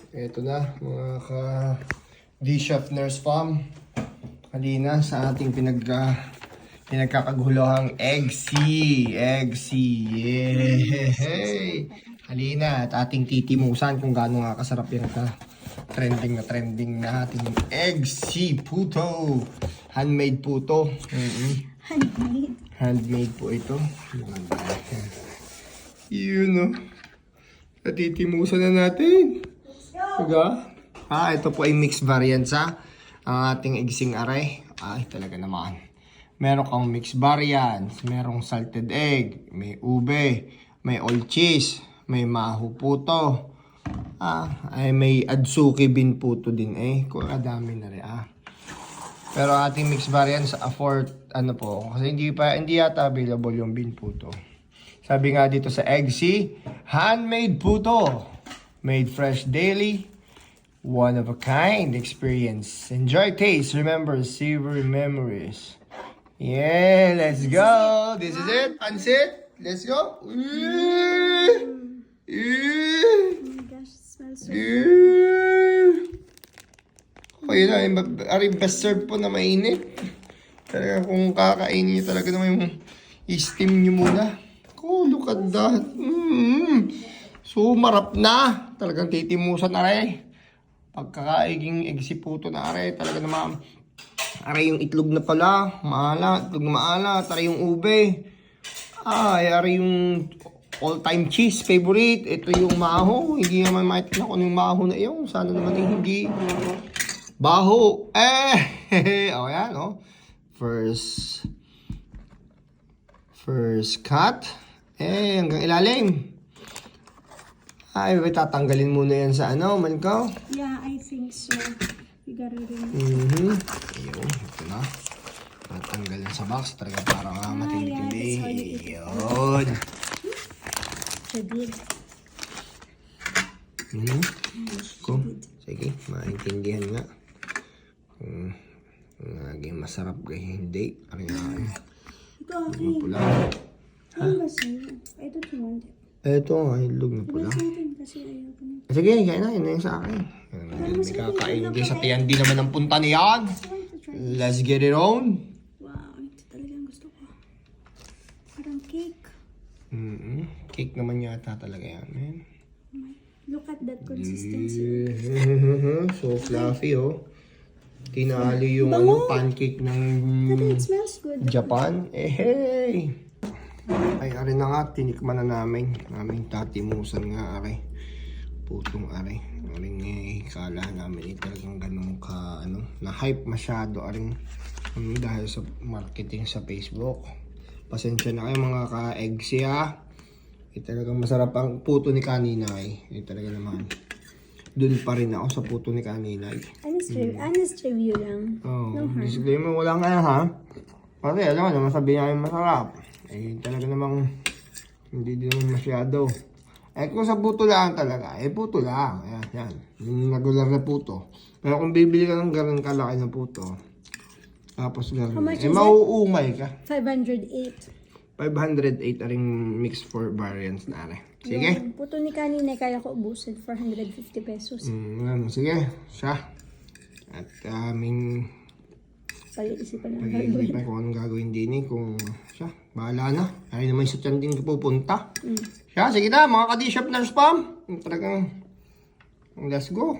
Ito na mga ka-D-Chef Nurse Farm. Halina sa ating pinagkakaguluhang egg sea. Yay! Halina at ating titimusan kung gaano nga kasarap yung trending na ating egg sea puto. Handmade po to. Handmade? Handmade po ito. Yun o. Natitimusan na natin. Diba? Ito po ay mixed variants ha. Ang ating egsing aray. Ay, talaga naman. Meron kang mixed variants. Merong salted egg. May ube. May all cheese. May maho puto. Ay may adsuki bean puto din eh. Kung adami na rin Pero ating mixed variants for ano po. Kasi hindi yata available yung bean puto. Sabi nga dito sa egg sea, handmade puto. Made fresh daily, one of a kind experience. Enjoy taste, remember savory memories. Yeah, let's go. This is it. Pansit. Let's go. Oh my gosh, it smells so good. Okay na, best serve po na mainit. Talaga kung kakainin nyo talaga naman yung i-steam nyo muna. Oh, look at that. So, marap na. Talagang titimusan na rin. Pagkakaiging egsiputo na rin. Talaga naman. Aray yung itlog na pala. Maalat. Itlog na maalat. Aray yung ube. Aray yung all-time cheese favorite. Ito yung maho. Hindi naman makita ko yung maho na yung. Sana naman hindi. Baho. O yan, oh. First cut. Hanggang ilalim. Ay, tatanggalin muna yan sa manikaw? Yeah, I think so. You gotta remove. Ayun, ito na. Tatanggalin sa box. Talaga parang matindi-tindi. Ayun. Shabid. Sige, maintindihan nga. Naging masarap kayo. Hindi. Ito, Pula. ano ba sa'yo? I don't want it. Ito, ilog na pula. Kasi ayaw ko na. Sige, kaya na. Yun na yung sa akin. Hindi kakain. Hindi sa tiyan. Hindi naman ang punta niyan. Let's get it on. Wow, ito talaga ang gusto ko. Parang cake. Cake naman yata talaga yan, man. Look at that consistency. So fluffy, oh. Tinali yung pancake ng It smells good. Japan. Hey! Ay, ari na nga. Tinikman na namin. Naming tatimusan nga, ari. Putong ari. Aring kala namin talagang ganun ka, na-hype masyado, aring dahil sa marketing sa Facebook. Pasensya na kayo mga ka-egg siya. Talagang masarap ang puto ni Kaninay. Talaga naman. Doon pa rin ako sa puto ni Kaninay. Honest review lang. No harm. Disclaimer, wala nga ha. Kasi alam mo naman sabihin namin masarap. Talaga namang hindi din naman masyado. Kung sa puto lang talaga, puto lang. Yan. Yung regular na puto. Pero kung bibili ka ng ganun kalaki na puto, tapos ganun, mauumay ka. 508. 508 aring mix for variants na rin. Sige. Yung puto ni kanina kaya ko ubusin for 150 pesos. Sige, siya. At Pag-iisipan lang pag-iisipan kung anong gagawin din kung siya, bahala na. Ay naman sa tiyan din pupunta. Siya, sige na, mga ka-D-Chef Nurse Farm. Talagang, let's go.